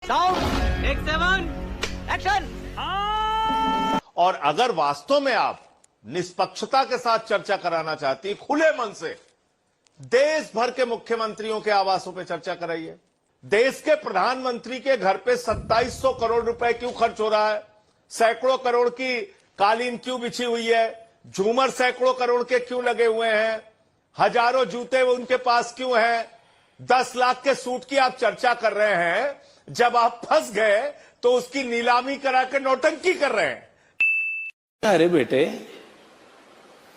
Sound take 7 action. और अगर वास्तव में आप निष्पक्षता के साथ चर्चा कराना चाहती, खुले मन से देश भर के मुख्यमंत्रियों के आवासों पे चर्चा कराइए। देश के प्रधानमंत्री के घर पे 2700 करोड़ रुपए क्यों खर्च हो रहा है? सैकड़ों करोड़ की कालीन क्यों बिछी हुई है? झूमर सैकड़ों करोड़ के क्यों लगे हुए हैं? हजारों जूते उनके पास क्यों हैं? 10 लाख के सूट की आप चर्चा कर रहे हैं, जब आप फंस गए तो उसकी नीलामी करा के नौटंकी कर रहे हैं। अरे बेटे,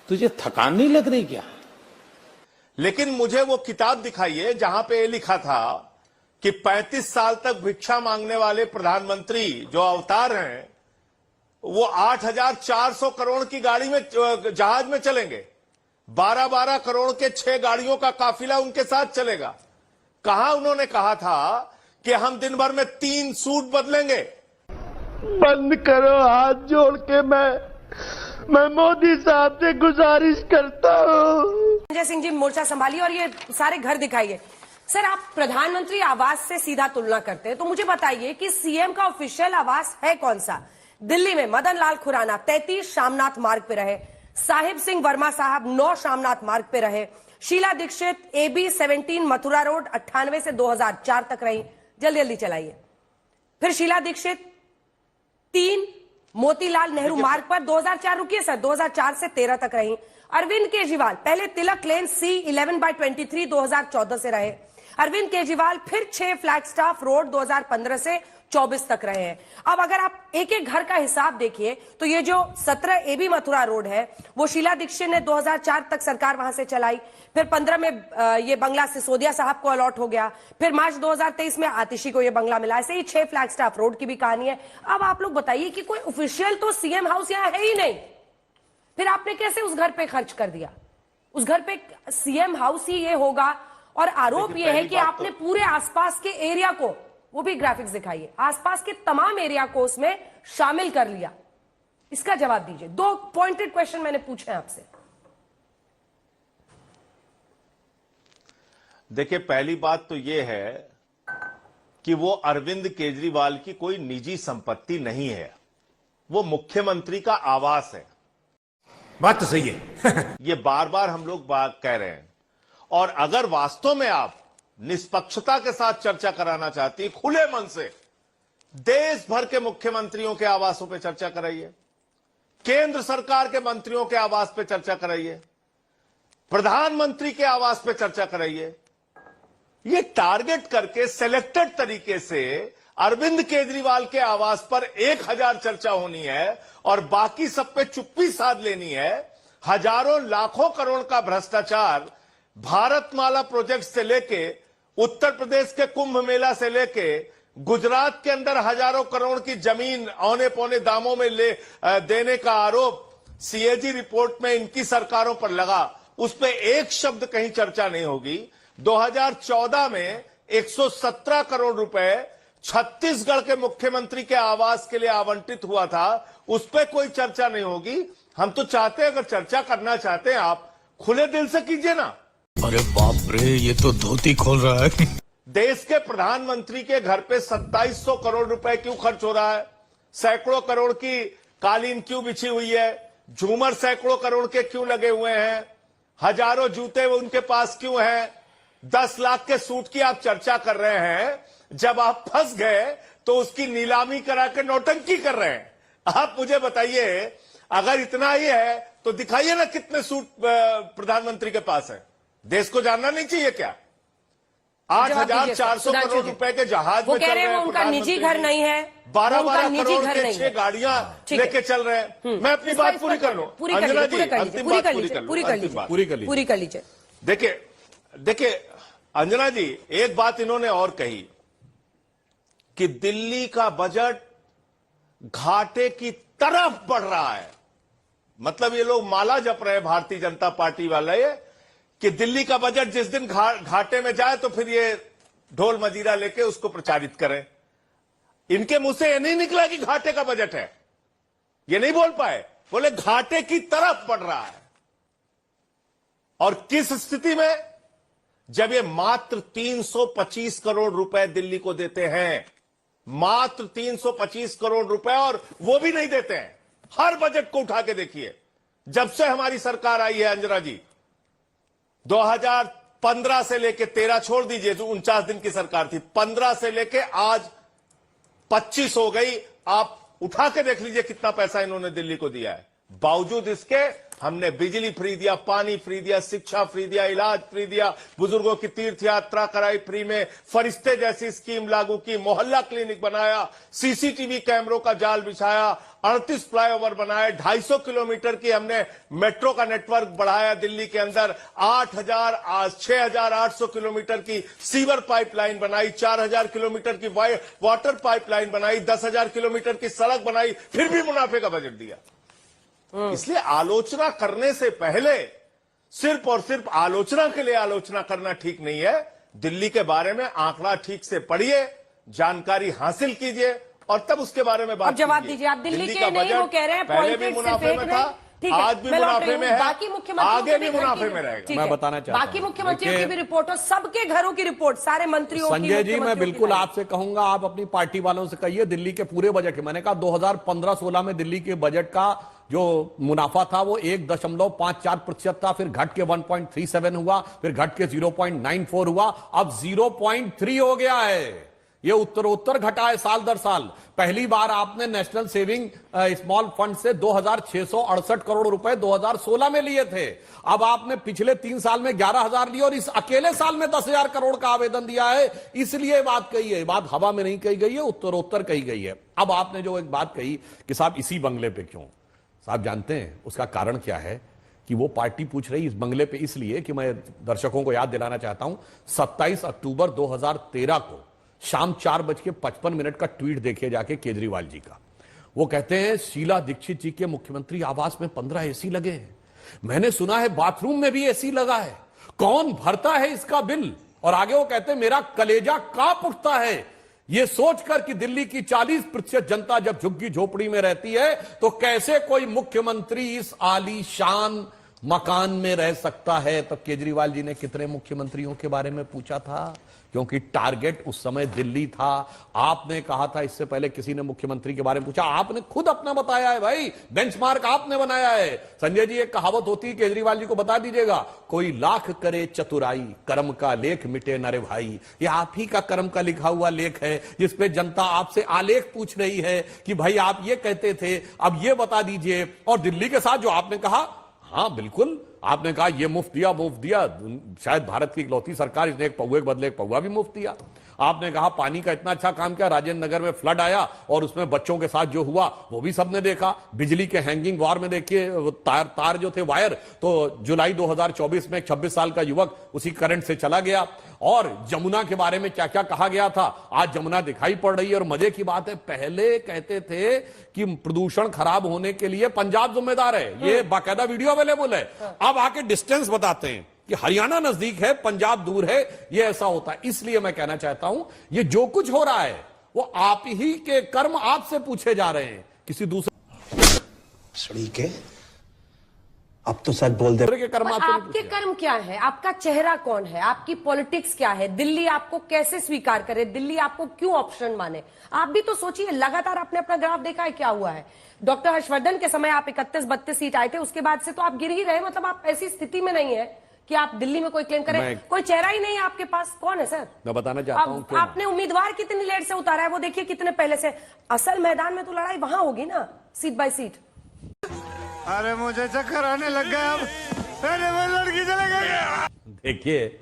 तुझे थकान नहीं लग रही क्या? लेकिन मुझे वो किताब दिखाइए जहां पे ये लिखा था कि 35 साल तक भिक्षा मांगने वाले प्रधानमंत्री जो अवतार हैं, वो 8,400 करोड़ की गाड़ी में, जहाज में चलेंगे। 12-12 करोड़ के 6 गाड़ियों का काफिला उनके साथ चलेगा। कहां उन्होंने कहा था कि हम दिन भर में 3 सूट बदलेंगे? बंद करो, हाथ जोड़ के मैं मोदी साहब से गुजारिश करता हूँ। संजय सिंह जी मोर्चा संभालिए और ये सारे घर दिखाइए। सर, आप प्रधानमंत्री आवास से सीधा तुलना करते हैं, तो मुझे बताइए कि सीएम का ऑफिशियल आवास है कौन सा? दिल्ली में मदन लाल खुराना 33 शामनाथ मार्ग पे रहे, साहिब सिंह वर्मा साहब 9 शामनाथ मार्ग पे रहे, शीला दीक्षित AB 17 मथुरा रोड 98 से 2004 तक रही। जल्दी जल्दी चलाइए। फिर शीला दीक्षित 3 मोतीलाल नेहरू मार्ग पर 2004, रुकिए सर, 2004 से 13 तक रही। अरविंद केजरीवाल पहले तिलक लेन C11/23 2014 से रहे। अरविंद केजरीवाल फिर 6 फ्लैगस्टाफ रोड 2015 से 24 तक रहे हैं। अब अगर आप एक एक घर का हिसाब देखिए तो ये जो 17 AB मथुरा रोड है वो शीला दीक्षित ने 2004 तक सरकार वहां से चलाई। फिर 15 में ये बंगला सिसोदिया साहब को अलॉट हो गया। फिर मार्च 2023 में आतिशी को ये बंगला मिला। ऐसे ही 6 फ्लैगस्टाफ रोड की भी कहानी है। अब आप लोग बताइए कि कोई ऑफिशियल तो सीएम हाउस यहाँ है ही नहीं, फिर आपने कैसे उस घर पे खर्च कर दिया? उस घर पे सीएम हाउस ही ये होगा। और आरोप ये है कि आपने पूरे आसपास के एरिया को, वो भी ग्राफिक्स दिखाइए, आसपास के तमाम एरिया को उसमें शामिल कर लिया। इसका जवाब दीजिए। 2 पॉइंटेड क्वेश्चन मैंने पूछे हैं आपसे। देखिए, पहली बात तो यह है कि वो अरविंद केजरीवाल की कोई निजी संपत्ति नहीं है, वो मुख्यमंत्री का आवास है। बात तो सही है। ये बार बार हम लोग बात कह रहे हैं। और अगर वास्तव में आप निष्पक्षता के साथ चर्चा कराना चाहती, खुले मन से देश भर के मुख्यमंत्रियों के आवासों पे चर्चा कराइए, केंद्र सरकार के मंत्रियों के आवास पे चर्चा कराइए, प्रधानमंत्री के आवास पे चर्चा कराइए। ये टारगेट करके सिलेक्टेड तरीके से अरविंद केजरीवाल के आवास पर 1000 चर्चा होनी है और बाकी सब पे चुप्पी साध लेनी है। हजारों लाखों करोड़ का भ्रष्टाचार भारतमाला प्रोजेक्ट से लेके, उत्तर प्रदेश के कुंभ मेला से लेके, गुजरात के अंदर हजारों करोड़ की जमीन औने पौने दामों में देने का आरोप CAG रिपोर्ट में इनकी सरकारों पर लगा, उस पर एक शब्द कहीं चर्चा नहीं होगी। 2014 में 117 करोड़ रुपए छत्तीसगढ़ के मुख्यमंत्री के आवास के लिए आवंटित हुआ था, उस पर कोई चर्चा नहीं होगी। हम तो चाहते हैं, अगर चर्चा करना चाहते हैं आप, खुले दिल से कीजिए ना। अरे बाप रे, ये तो धोती खोल रहा है। देश के प्रधानमंत्री के घर पे 2700 करोड़ रुपए क्यों खर्च हो रहा है? सैकड़ों करोड़ की कालीन क्यों बिछी हुई है? झूमर सैकड़ों करोड़ के क्यों लगे हुए हैं? हजारों जूते उनके पास क्यों हैं? 10 लाख के सूट की आप चर्चा कर रहे हैं, जब आप फंस गए तो उसकी नीलामी करा के नौटंकी कर रहे हैं। आप मुझे बताइए, अगर इतना ही है तो दिखाइए ना कितने सूट प्रधानमंत्री के पास है। देश को जानना नहीं चाहिए क्या? 8,400 करोड़ रुपए के जहाज में चल रहे हैं। उनका निजी घर नहीं है, 12-12 करोड़ के 6 गाड़ियां लेके चल रहे हैं। मैं अपनी बात पूरी कर लूं। अंजना जी, अंतिम बात पूरी कर लीजिए। देखिए अंजना जी, एक बात इन्होंने और कही कि दिल्ली का बजट घाटे की तरफ बढ़ रहा है। मतलब ये लोग माला जप रहे हैं, भारतीय जनता पार्टी वाले, कि दिल्ली का बजट जिस दिन घाटे में जाए तो फिर ये ढोल मजीरा लेके उसको प्रचारित करें। इनके मुंह से ये नहीं निकला कि घाटे का बजट है, ये नहीं बोल पाए, बोले घाटे की तरफ बढ़ रहा है। और किस स्थिति में? जब ये मात्र 325 करोड़ रुपए दिल्ली को देते हैं, मात्र 325 करोड़ रुपए, और वो भी नहीं देते हैं। हर बजट को उठा के देखिए, जब से हमारी सरकार आई है अंजना जी, 2015 से लेके 13 छोड़ दीजिए, जो 49 दिन की सरकार थी, 15 से लेके आज 25 हो गई। आप उठा के देख लीजिए कितना पैसा इन्होंने दिल्ली को दिया है। बावजूद इसके हमने बिजली फ्री दिया, पानी फ्री दिया, शिक्षा फ्री दिया, इलाज फ्री दिया, बुजुर्गों की तीर्थ यात्रा कराई फ्री में, फरिश्ते जैसी स्कीम लागू की, मोहल्ला क्लिनिक बनाया, सीसीटीवी कैमरों का जाल बिछाया, 38 फ्लाईओवर बनाए, 250 किलोमीटर की हमने मेट्रो का नेटवर्क बढ़ाया दिल्ली के अंदर, 6,800 किलोमीटर की सीवर पाइपलाइन बनाई, 4,000 किलोमीटर की वाटर पाइपलाइन बनाई, 10,000 किलोमीटर की सड़क बनाई, फिर भी मुनाफे का बजट दिया। इसलिए आलोचना करने से पहले सिर्फ और सिर्फ आलोचना के लिए आलोचना करना ठीक नहीं है। दिल्ली के बारे में आंकड़ा ठीक से पढ़िए, जानकारी हासिल कीजिए और तब उसके बारे में बात अब जवाब दीजिए। आप दिल्ली के नहीं, वो कह रहे हैं पहले भी मुनाफे में था, आज भी मुनाफे में है, बाकी मुख्यमंत्री आगे भी मुनाफे में रहेगा। मैं बताना चाहता हूं, बाकी मुख्यमंत्रियों की भी रिपोर्ट हो, सबके घरों की रिपोर्ट, सारे मंत्रियों की, संजय जी मैं बिल्कुल आपसे कहूंगा, आप अपनी पार्टी वालों से कहिए दिल्ली के पूरे बजट के, मैंने कहा 2015-16 में दिल्ली के बजट का जो मुनाफा था वो 1.54% था, फिर घट के 1.37 हुआ, फिर घट के 0.94 हुआ, अब 0.3 हो गया है। ये उत्तरोत्तर घटा है साल दर साल। पहली बार आपने नेशनल सेविंग स्मॉल फंड से 2,668 करोड़ रुपए 2016 में लिए थे। अब आपने पिछले 3 साल में 11,000 लिए और इस अकेले साल में 10,000 करोड़ का आवेदन दिया है। इसलिए बात कही है, बात हवा में नहीं कही गई है, उत्तरोत्तर कही गई है। अब आपने जो एक बात कही कि साहब इसी बंगले पे क्यों, साहब जानते हैं उसका कारण क्या है कि वो पार्टी पूछ रही इस बंगले पे इसलिए कि मैं दर्शकों को याद दिलाना चाहता हूं, 27 अक्टूबर 2013 को शाम 4:55 का ट्वीट देखिए जाके केजरीवाल जी का। वो कहते हैं शीला दीक्षित जी के मुख्यमंत्री आवास में 15 एसी लगे हैं, मैंने सुना है बाथरूम में भी एसी लगा है, कौन भरता है इसका बिल? और आगे वो कहते हैं मेरा कलेजा कांप उठता है ये सोचकर कि दिल्ली की 40% जनता जब झुग्गी झोपड़ी में रहती है तो कैसे कोई मुख्यमंत्री इस आलीशान मकान में रह सकता है। तो केजरीवाल जी ने कितने मुख्यमंत्रियों के बारे में पूछा था, क्योंकि टारगेट उस समय दिल्ली था। आपने कहा था इससे पहले किसी ने मुख्यमंत्री के बारे में पूछा, आपने खुद अपना बताया है भाई, बेंचमार्क आपने बनाया है। संजय जी एक कहावत होती है, केजरीवाल जी को बता दीजिएगा, कोई लाख करे चतुराई कर्म का लेख मिटे न रे भाई। ये आप ही का कर्म का लिखा हुआ लेख है जिसपे जनता आपसे आलेख पूछ रही है कि भाई आप ये कहते थे अब ये बता दीजिए। और दिल्ली के साथ जो आपने कहा, हाँ बिल्कुल आपने कहा ये मुफ्त दिया, शायद भारत की इकलौती सरकार, इसने एक पौवे के बदले एक पौवा भी मुफ्त दिया। आपने कहा पानी का इतना अच्छा काम किया, राजेंद्र नगर में फ्लड आया और उसमें बच्चों के साथ जो हुआ वो भी सबने देखा। बिजली के हैंगिंग वार में देखिए तार जो थे वायर, तो जुलाई 2024 में 26 साल का युवक उसी करंट से चला गया। और जमुना के बारे में क्या क्या कहा गया था, आज जमुना दिखाई पड़ रही है। और मजे की बात है, पहले कहते थे कि प्रदूषण खराब होने के लिए पंजाब जिम्मेदार है, ये बाकायदा वीडियो अवेलेबल है। अब आके डिस्टेंस बताते हैं कि हरियाणा नजदीक है, पंजाब दूर है, ये ऐसा होता है। इसलिए मैं कहना चाहता हूं ये जो कुछ हो रहा है वो आप ही के कर्म आपसे पूछे जा रहे हैं, किसी दूसरे के अब तो सच बोल दे के कर्म आपके कर्म क्या है, आपका चेहरा कौन है, आपकी पॉलिटिक्स क्या है, दिल्ली आपको कैसे स्वीकार करे, दिल्ली आपको क्यों ऑप्शन माने। आप भी तो सोचिए, लगातार आपने अपना ग्राफ देखा है क्या हुआ है। डॉक्टर हर्षवर्धन के समय आप 31-32 सीट आए थे, उसके बाद से तो आप गिर ही रहे। मतलब आप ऐसी स्थिति में नहीं है कि आप दिल्ली में कोई क्लेम करें, कोई चेहरा ही नहीं है आपके पास। कौन है सर? मैं बताना चाहता हूं आपने उम्मीदवार कितनी लेट से उतारा है वो देखिए, कितने पहले से। असल मैदान में तो लड़ाई वहां होगी ना, सीट बाय सीट। अरे मुझे चक्कर आने लग गया, अब अरे वो लड़की चले गई। देखिए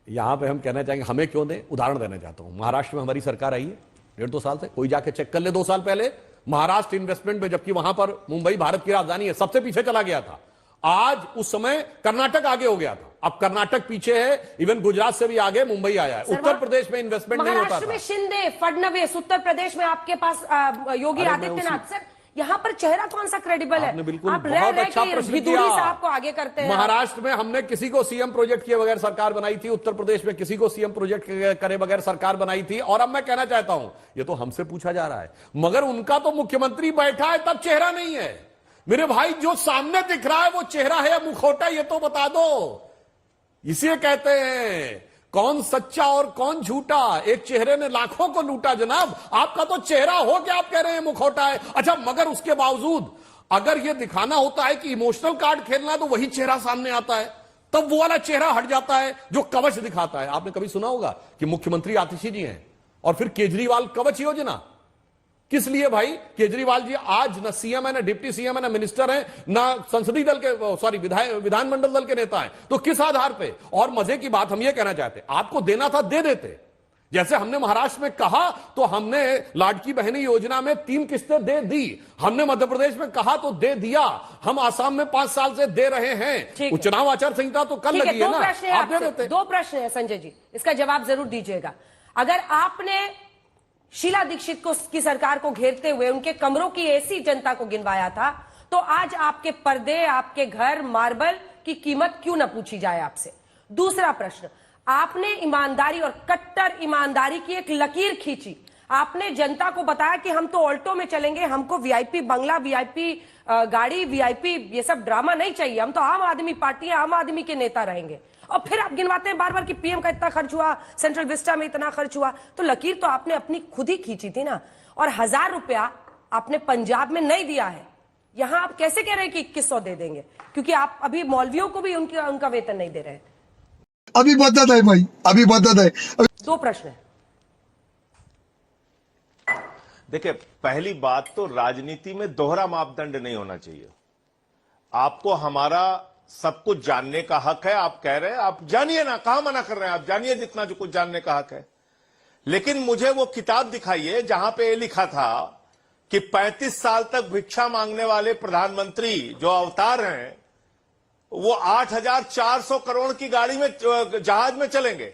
यहां पे हम कहना चाहेंगे, हमें क्यों दें, उदाहरण देना चाहता हूं। महाराष्ट्र में हमारी सरकार आई है 1.5-2 साल से, कोई जाके चेक कर ले 2 साल पहले महाराष्ट्र इन्वेस्टमेंट में, जबकि वहां पर मुंबई भारत की राजधानी है, सबसे पीछे चला गया था। आज उस समय कर्नाटक आगे हो गया था, अब कर्नाटक पीछे है, इवन गुजरात से भी आगे मुंबई आया है। उत्तर प्रदेश में इन्वेस्टमेंट नहीं होता था। महाराष्ट्र में शिंदे, फडणवीस, उत्तर प्रदेश में आपके पास योगी आदित्यनाथ। सर यहाँ पर चेहरा कौन सा क्रेडिबल है? बिल्कुल आप बहुत अच्छा प्रश्न किया। आपको आगे करते हैं। महाराष्ट्र में हमने किसी को सीएम प्रोजेक्ट किए बगैर सरकार बनाई थी, उत्तर प्रदेश में किसी को सीएम प्रोजेक्ट करे बगैर सरकार बनाई थी। और अब मैं कहना चाहता हूं, ये तो हमसे पूछा जा रहा है, मगर उनका तो मुख्यमंत्री बैठा है तब चेहरा नहीं है। मेरे भाई जो सामने दिख रहा है वो चेहरा है या मुखौटा, ये तो बता दो। इसे कहते हैं कौन सच्चा और कौन झूठा? एक चेहरे ने लाखों को लूटा जनाब। आपका तो चेहरा हो क्या आप कह रहे हैं मुखौटा है? अच्छा, मगर उसके बावजूद अगर यह दिखाना होता है कि इमोशनल कार्ड खेलना है तो वही चेहरा सामने आता है, तब वो वाला चेहरा हट जाता है जो कवच दिखाता है। आपने कभी सुना होगा कि मुख्यमंत्री आतिशी जी हैं और फिर केजरीवाल कवच योजना? किस लिए भाई? केजरीवाल जी आज न सीएम है, न डिप्टी सीएम है, न मिनिस्टर है, न संसदीय दल के सॉरी विधानमंडल दल के नेता हैं, तो किस आधार पे? और मजे की बात हम ये कहना चाहते, आपको देना था दे देते। जैसे हमने महाराष्ट्र में कहा तो हमने लाडकी बहनी योजना में 3 किस्तें दे दी, हमने मध्य प्रदेश में कहा तो दे दिया, हम आसाम में 5 साल से दे रहे हैं। चुनाव आचार संहिता तो कल लगी है ना, आप दे देते। 2 प्रश्न है संजय जी, इसका जवाब जरूर दीजिएगा। अगर आपने शीला दीक्षित को की सरकार को घेरते हुए उनके कमरों की एसी जनता को गिनवाया था, तो आज आपके पर्दे, आपके घर, मार्बल की कीमत क्यों ना पूछी जाए आपसे? दूसरा प्रश्न, आपने ईमानदारी और कट्टर ईमानदारी की एक लकीर खींची। आपने जनता को बताया कि हम तो ऑल्टो में चलेंगे, हमको वीआईपी बंगला, वीआईपी गाड़ी, वीआईपी ये सब ड्रामा नहीं चाहिए, हम तो आम आदमी पार्टी है, आम आदमी के नेता रहेंगे। और फिर आप गिनवाते हैं बार बार कि पीएम का इतना खर्च हुआ, सेंट्रल विस्टा में इतना खर्च हुआ। तो लकीर तो आपने अपनी खुद ही खींची थी ना। और 1000 रुपया आपने पंजाब में नहीं दिया है, यहां आप कैसे कह रहे हैं कि 2100 दे देंगे? क्योंकि आप अभी मौलवियों को भी उनका वेतन नहीं दे रहे हैं। अभी बदत है भाई, अभी बदत है। 2 प्रश्न है। देखिए, पहली बात तो राजनीति में दोहरा मापदंड नहीं होना चाहिए। आपको हमारा सब कुछ जानने का हक है, आप कह रहे हैं, आप जानिए ना, कहां मना कर रहे हैं, आप जानिए जितना जो कुछ जानने का हक है। लेकिन मुझे वो किताब दिखाइए जहां पे लिखा था कि 35 साल तक भिक्षा मांगने वाले प्रधानमंत्री जो अवतार हैं वो 8,400 करोड़ की गाड़ी में, जहाज में चलेंगे,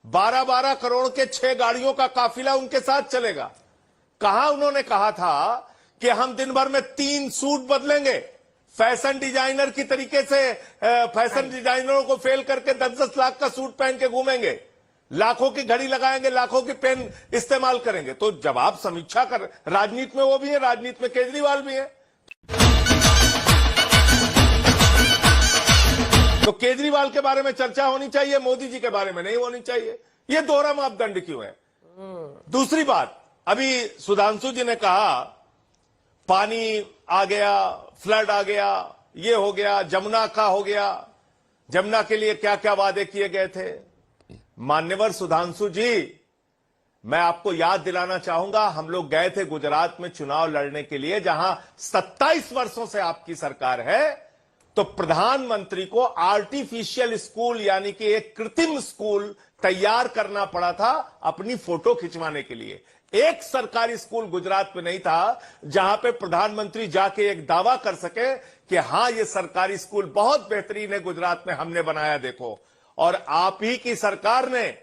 12-12 करोड़ के 6 गाड़ियों का काफिला उनके साथ चलेगा। कहां उन्होंने कहा था कि हम दिन भर में 3 सूट बदलेंगे, फैशन डिजाइनर की तरीके से फैशन डिजाइनरों को फेल करके 10-10 लाख का सूट पहन के घूमेंगे, लाखों की घड़ी लगाएंगे, लाखों की पेन इस्तेमाल करेंगे। तो जब आप समीक्षा कर, राजनीति में वो भी है, राजनीति में केजरीवाल भी है, तो केजरीवाल के बारे में चर्चा होनी चाहिए, मोदी जी के बारे में नहीं होनी चाहिए। ये दोहरा मापदंड क्यों है? दूसरी बात, अभी सुधांशु जी ने कहा पानी आ गया, फ्लड आ गया, ये हो गया, जमुना का हो गया, जमुना के लिए क्या क्या वादे किए गए थे। मान्यवर सुधांशु जी, मैं आपको याद दिलाना चाहूंगा, हम लोग गए थे गुजरात में चुनाव लड़ने के लिए, जहां 27 वर्षों से आपकी सरकार है, तो प्रधानमंत्री को आर्टिफिशियल स्कूल यानी कि एक कृत्रिम स्कूल तैयार करना पड़ा था अपनी फोटो खिंचवाने के लिए। एक सरकारी स्कूल गुजरात में नहीं था जहां पे प्रधानमंत्री जाके एक दावा कर सके कि हां, ये सरकारी स्कूल बहुत बेहतरीन है, गुजरात में हमने बनाया, देखो। और आप ही की सरकार ने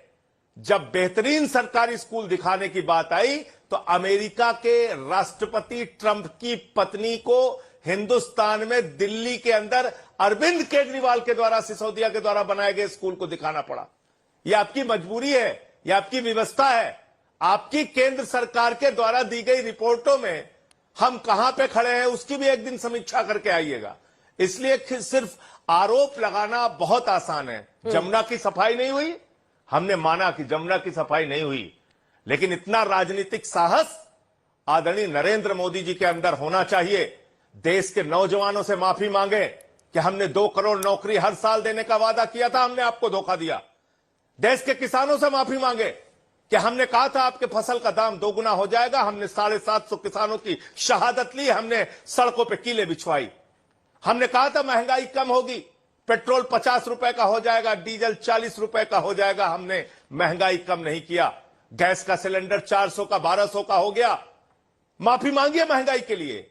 जब बेहतरीन सरकारी स्कूल दिखाने की बात आई तो अमेरिका के राष्ट्रपति ट्रंप की पत्नी को हिंदुस्तान में दिल्ली के अंदर अरविंद केजरीवाल के द्वारा, सिसोदिया के द्वारा बनाए गए स्कूल को दिखाना पड़ा। यह आपकी मजबूरी है, यह आपकी व्यवस्था है। आपकी केंद्र सरकार के द्वारा दी गई रिपोर्टों में हम कहां पे खड़े हैं उसकी भी एक दिन समीक्षा करके आइएगा। इसलिए सिर्फ आरोप लगाना बहुत आसान है। जमुना की सफाई नहीं हुई, हमने माना कि जमुना की सफाई नहीं हुई, लेकिन इतना राजनीतिक साहस आदरणीय नरेंद्र मोदी जी के अंदर होना चाहिए। देश के नौजवानों से माफी मांगे कि हमने 2 करोड़ नौकरी हर साल देने का वादा किया था, हमने आपको धोखा दिया। देश के किसानों से माफी मांगे कि हमने कहा था आपके फसल का दाम 2 गुना हो जाएगा, हमने 750 किसानों की शहादत ली, हमने सड़कों पे कीले बिछवाई। हमने कहा था महंगाई कम होगी, पेट्रोल 50 रुपए का हो जाएगा, डीजल 40 रुपए का हो जाएगा, हमने महंगाई कम नहीं किया। गैस का सिलेंडर 400 का 1200 का हो गया। माफी मांगिए महंगाई के लिए।